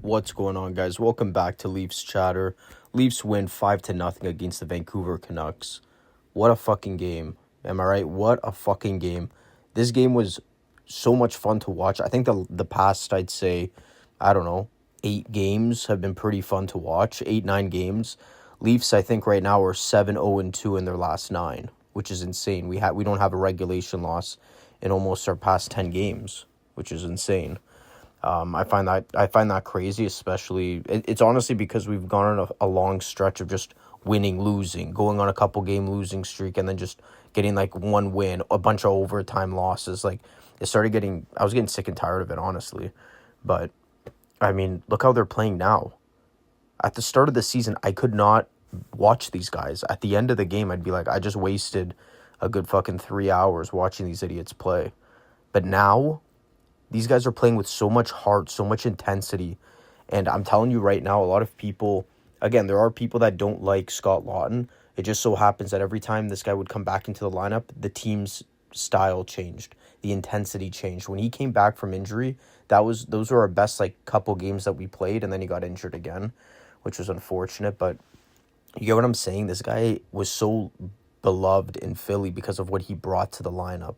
What's going on, guys? Welcome back to Leafs Chatter. Leafs win 5-0 against the Vancouver Canucks. What a fucking game. Am I right? What a fucking game. This game was so much fun to watch. I think the past, I'd say, I don't know, 8 games have been pretty fun to watch. 8-9 games. Leafs, I think right now are 7-0-2 in their last 9, which is insane. We don't have a regulation loss in almost our past 10 games, which is insane. I find that crazy, especially it's honestly because we've gone on a long stretch of just winning, losing, going on a couple game losing streak, and then just getting like one win, a bunch of overtime losses. Like I was getting sick and tired of it, honestly. But I mean, look how they're playing now. At the start of the season, I could not watch these guys. At the end of the game, I'd be like, I just wasted a good fucking 3 hours watching these idiots play. But now, these guys are playing with so much heart, so much intensity. And I'm telling you right now, a lot of people, again, there are people that don't like Scott Laughton. It just so happens that every time this guy would come back into the lineup, the team's style changed. The intensity changed. When he came back from injury, those were our best like couple games that we played, and then he got injured again, which was unfortunate. But you get what I'm saying? This guy was so beloved in Philly because of what he brought to the lineup.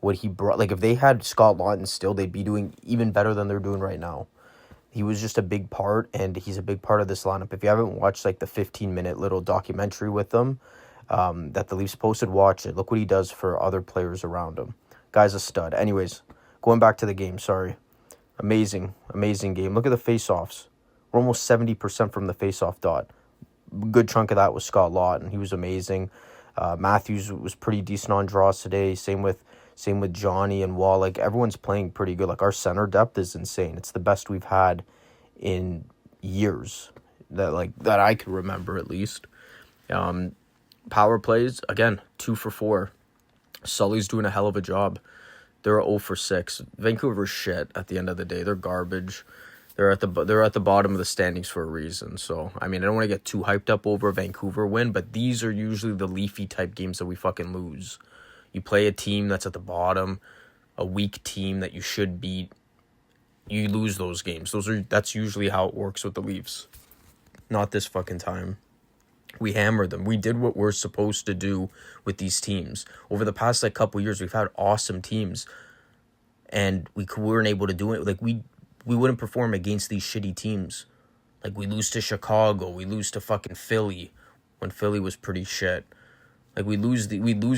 What he brought, like if they had Scott Laughton still, they'd be doing even better than they're doing right now. He was just a big part, and he's a big part of this lineup. If you haven't watched like the 15-minute little documentary with them that the Leafs posted, watch it. Look what he does for other players around him. Guy's a stud. Anyways, going back to the game, sorry. Amazing game. Look at the face-offs. We're almost 70% from the face-off dot. Good chunk of that was Scott Laughton. He was amazing. Matthews was pretty decent on draws today. Same with Johnny and Woll. Like everyone's playing pretty good. Like our center depth is insane. It's the best we've had in years that I could remember at least. Power plays again, 2 for 4. Sully's doing a hell of a job. They're 0 for 6. Vancouver's shit at the end of the day. They're garbage. They're at the bottom of the standings for a reason. So, I mean, I don't want to get too hyped up over a Vancouver win, but these are usually the Leafy type games that we fucking lose. You play a team that's at the bottom, a weak team that you should beat, you lose those games. That's usually how it works with the Leafs. Not this fucking time. We hammered them. We did what we're supposed to do with these teams. Over the past like couple years, we've had awesome teams, and we weren't able to do it. Like we wouldn't perform against these shitty teams. Like we lose to Chicago, we lose to fucking Philly when Philly was pretty shit. Like we lose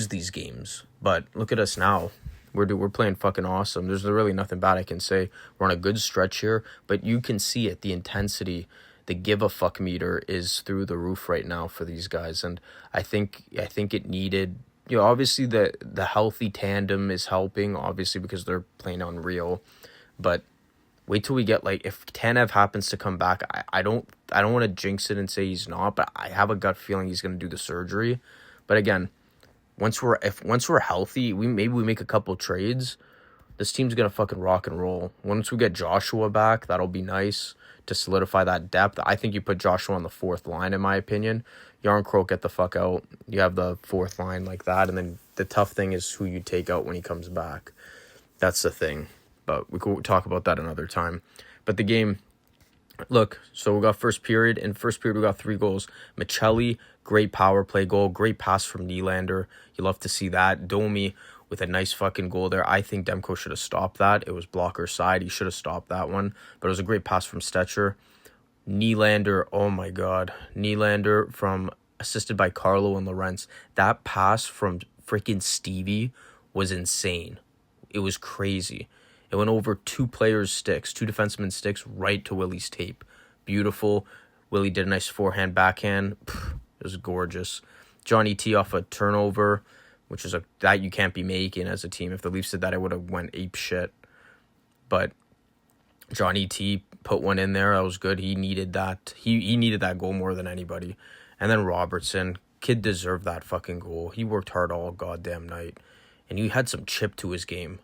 these games. But look at us now. We're playing fucking awesome. There's really nothing bad I can say. We're on a good stretch here, but you can see it. The intensity, the give a fuck meter is through the roof right now for these guys, and I think it needed. Obviously the healthy tandem is helping, obviously because they're playing unreal, but wait till we get like if Tanev happens to come back. I don't want to jinx it and say he's not, but I have a gut feeling he's going to do the surgery. But again, once we're healthy, we make a couple trades. This team's gonna fucking rock and roll. Once we get Joshua back, that'll be nice to solidify that depth. I think you put Joshua on the 4th line, in my opinion. Yarncroke, get the fuck out. You have the 4th line like that, and then the tough thing is who you take out when he comes back. That's the thing. But we could talk about that another time. But the game, look, so we got first period. In first period, we got 3 goals. Michelli, great power play goal. Great pass from Nylander. You love to see that. Domi with a nice fucking goal there. I think Demko should have stopped that. It was blocker side. He should have stopped that one. But it was a great pass from Stetcher. Nylander, oh my God. Nylander assisted by Carlo and Lorentz. That pass from freaking Stevie was insane. It was crazy. It went over 2 players' sticks, 2 defensemen's sticks, right to Willie's tape. Beautiful. Willie did a nice forehand, backhand. It was gorgeous. Johnny T off a turnover, which is that you can't be making as a team. If the Leafs did that, it would have went ape shit. But Johnny T put one in there. That was good. He needed that. He needed that goal more than anybody. And then Robertson, kid deserved that fucking goal. He worked hard all goddamn night, and he had some chip to his game.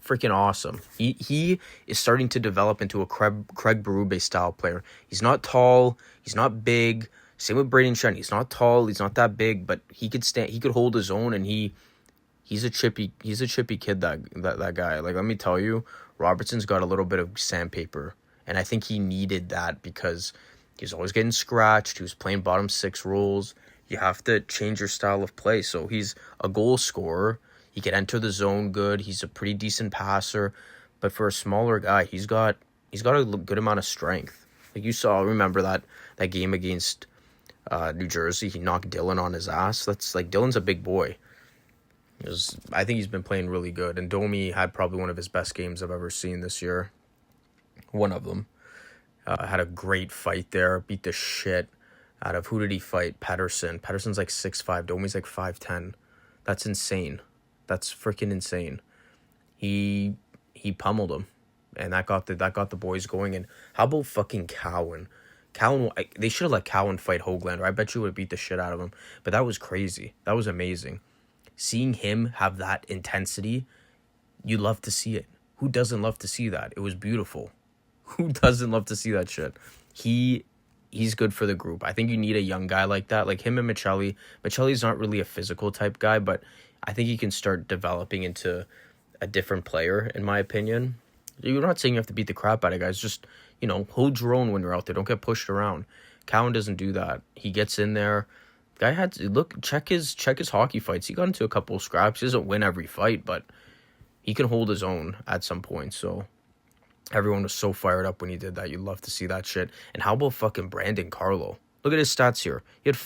Freaking awesome. He is starting to develop into a Craig Berube style player. He's not tall. He's not big. Same with Braden Shen. He's not tall. He's not that big, but he could stand. He could hold his own, and he's a chippy kid. That guy. Like, let me tell you, Robertson's got a little bit of sandpaper And I think he needed that because he's always getting scratched. He was playing bottom six roles. You have to change your style of play. So he's a goal scorer. He can enter the zone good. He's a pretty decent passer. But for a smaller guy, he's got a good amount of strength. Like you saw, remember that game against New Jersey? He knocked Dylan on his ass. That's like, Dylan's a big boy. I think he's been playing really good. And Domi had probably one of his best games I've ever seen this year. One of them. Had a great fight there. Beat the shit out of, who did he fight? Pedersen. Pedersen's like 6'5". Domi's like 5'10". That's insane. That's freaking insane. He pummeled him. And that got the boys going. And how about fucking Cowan? They should have let Cowan fight Höglander. I bet you would have beat the shit out of him. But that was crazy. That was amazing. Seeing him have that intensity, you love to see it. Who doesn't love to see that? It was beautiful. Who doesn't love to see that shit? He's good for the group. I think you need a young guy like that, like him and Michelli. Michelli's not really a physical type guy, but I think he can start developing into a different player, in my opinion. You're not saying you have to beat the crap out of guys. Just, hold your own when you're out there. Don't get pushed around. Cowan doesn't do that. He gets in there. Guy had to check his hockey fights. He got into a couple of scraps. He doesn't win every fight, but he can hold his own at some point. So everyone was so fired up when he did that. You'd love to see that shit. And how about fucking Brandon Carlo? Look at his stats here. He had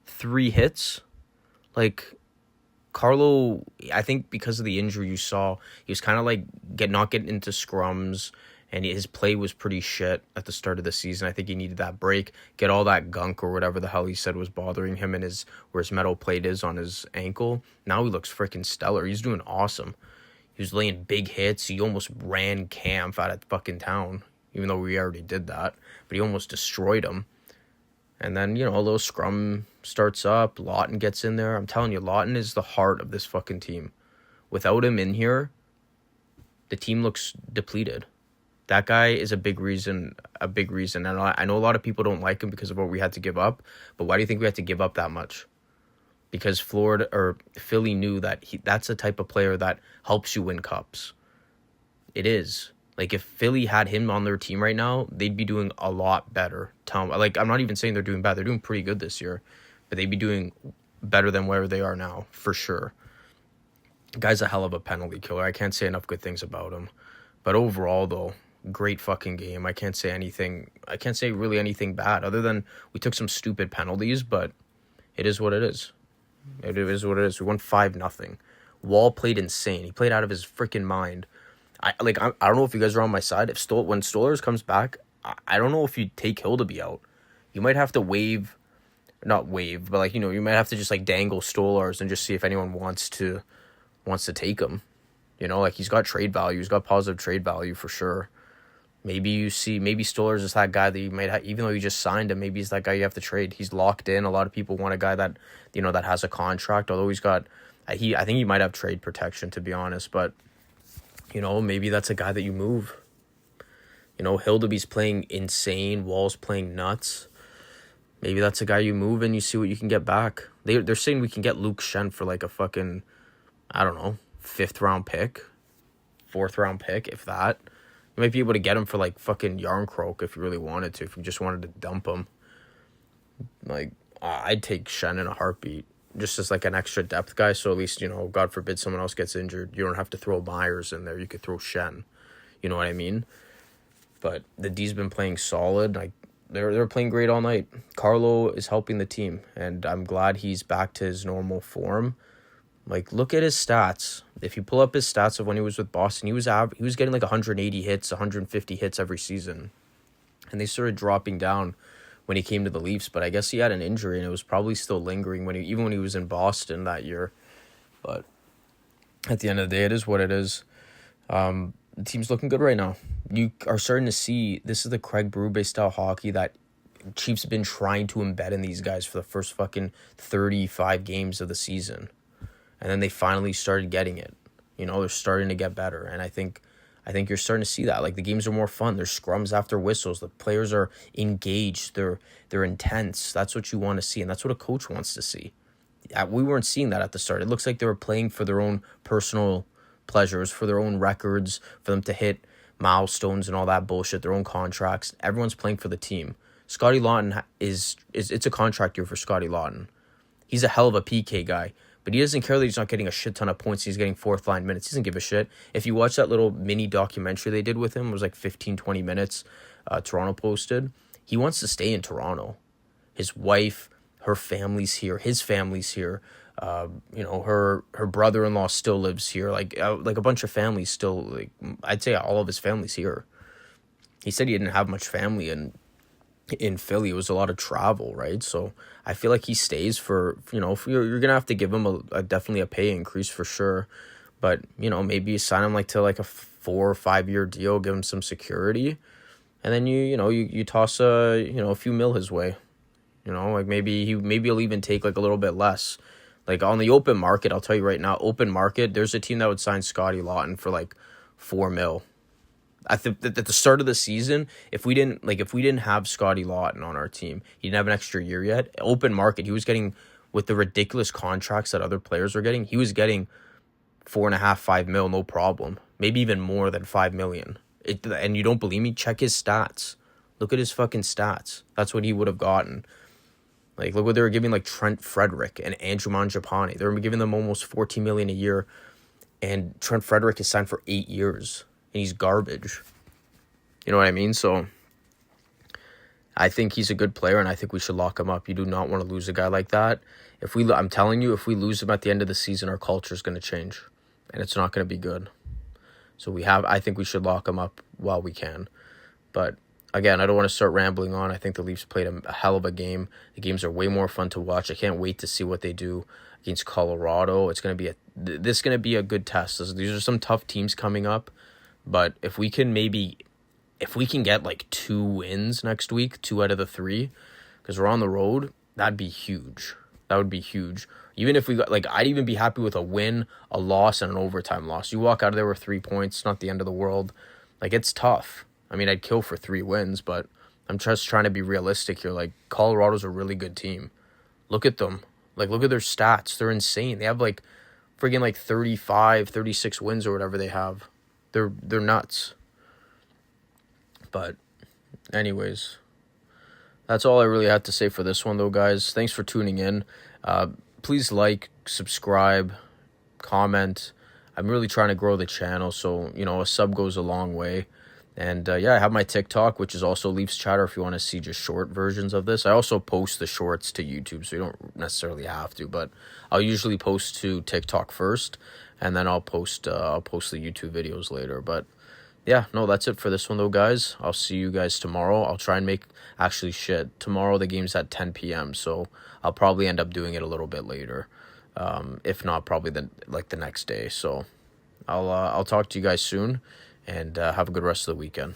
3 hits. Like, Carlo, I think because of the injury you saw, he was kind of like not getting into scrums, and his play was pretty shit at the start of the season. I think he needed that break, get all that gunk or whatever the hell he said was bothering him and where his metal plate is on his ankle. Now he looks freaking stellar. He's doing awesome. He was laying big hits. He almost ran Kampf out of fucking town, even though we already did that. But he almost destroyed him. And then, a little scrum starts up. Lawton gets in there. I'm telling you, Lawton is the heart of this fucking team. Without him in here, the team looks depleted. That guy is a big reason. And I know a lot of people don't like him because of what we had to give up. But why do you think we had to give up that much? Because Philly knew that that's the type of player that helps you win cups. It is. Like, if Philly had him on their team right now, they'd be doing a lot better. I'm not even saying they're doing bad. They're doing pretty good this year. But they'd be doing better than where they are now, for sure. The guy's a hell of a penalty killer. I can't say enough good things about him. But overall, though, great fucking game. I can't say really anything bad, other than we took some stupid penalties, but it is what it is. It is what it is. We won 5-0. Woll played insane. He played out of his freaking mind. I don't know if you guys are on my side. When Stolarz comes back, I don't know if you take Hildeby out. You might have to not wave, but you might have to just dangle Stolarz and just see if anyone wants to take him. He's got trade value. He's got positive trade value for sure. Maybe Stolarz is that guy that you might have, even though you just signed him, maybe he's that guy you have to trade. He's locked in. A lot of people want a guy that, that has a contract, although I think he might have trade protection, to be honest, but, maybe that's a guy that you move. Hildeby's playing insane. Woll's playing nuts. Maybe that's a guy you move and you see what you can get back. They're saying we can get Luke Schenn for a fucking, I don't know, 5th round pick, 4th round pick, if that. You might be able to get him for fucking Yarncroke if you really wanted to, if you just wanted to dump him. I'd take Schenn in a heartbeat, just as an extra depth guy. So at least, God forbid someone else gets injured, you don't have to throw Myers in there. You could throw Schenn. You know what I mean? But the D's been playing solid. They're playing great all night. Carlo is helping the team, and I'm glad he's back to his normal form. Look at his stats. If you pull up his stats of when he was with Boston, he was getting 180 hits, 150 hits every season. And they started dropping down when he came to the Leafs, but I guess he had an injury and it was probably still lingering even when he was in Boston that year. But at the end of the day, it is what it is. The team's looking good right now. You are starting to see, this is the Craig Berube style hockey that Chiefs have been trying to embed in these guys for the first fucking 35 games of the season. And then they finally started getting it. They're starting to get better. And I think you're starting to see that. The games are more fun. There's scrums after whistles. The players are engaged. They're intense. That's what you want to see. And that's what a coach wants to see. We weren't seeing that at the start. It looks like they were playing for their own personal pleasures, for their own records, for them to hit milestones and all that bullshit, their own contracts. Everyone's playing for the team. Scotty Lawton is it's a contract year for Scotty Lawton. He's a hell of a PK guy, but he doesn't care that he's not getting a shit ton of points. He's getting fourth line minutes. He doesn't give a shit. If you watch that little mini documentary they did with him, it was like 15, 20 minutes, Toronto posted. He wants to stay in Toronto. His wife, her family's here. His family's here. Her brother-in-law still lives here. Like a bunch of families still, like, I'd say all of his family's here. He said he didn't have much family in Philly. It was a lot of travel, right? So I feel like he stays for, you're gonna have to give him definitely a pay increase for sure, but maybe you sign him to a 4 or 5 year deal, give him some security, and then you toss a few mil his way, maybe he'll even take a little bit less. On the open market, I'll tell you right now, open market, there's a team that would sign Scotty Lawton for 4 mil. I think that at the start of the season, if we didn't have Scotty Lawton on our team, he didn't have an extra year yet. Open market, he was getting, with the ridiculous contracts that other players were getting, he was getting 4.5, 5 mil, no problem. Maybe even more than 5 million. And you don't believe me? Check his stats. Look at his fucking stats. That's what he would have gotten. Look what they were giving Trent Frederick and Andrew Mangiapane. They were giving them almost $14 million a year, and Trent Frederick is signed for 8 years. And he's garbage. You know what I mean? So I think he's a good player, and I think we should lock him up. You do not want to lose a guy like that. I'm telling you, if we lose him at the end of the season, our culture is going to change, and it's not going to be good. So I think we should lock him up while we can. But again, I don't want to start rambling on. I think the Leafs played a hell of a game. The games are way more fun to watch. I can't wait to see what they do against Colorado. This is going to be a good test. These are some tough teams coming up. But if we can get 2 wins next week, 2 out of the 3, because we're on the road, that'd be huge. That would be huge. Even if we got, I'd even be happy with a win, a loss, and an overtime loss. You walk out of there with 3 points, not the end of the world. It's tough. I mean, I'd kill for 3 wins, but I'm just trying to be realistic here. Colorado's a really good team. Look at them. Look at their stats. They're insane. They have friggin' 35, 36 wins or whatever they have. They're nuts. But anyways, that's all I really had to say for this one, though, guys. Thanks for tuning in. Please subscribe, comment. I'm really trying to grow the channel, so a sub goes a long way. And I have my TikTok, which is also Leafs Chatter, if you want to see just short versions of this. I also post the shorts to YouTube, so you don't necessarily have to, but I'll usually post to TikTok first, and then I'll post the YouTube videos later. But that's it for this one, though, guys. I'll see you guys tomorrow. I'll try and make tomorrow the game's at 10 p.m., so I'll probably end up doing it a little bit later. If not, probably the next day. So I'll talk to you guys soon, and have a good rest of the weekend.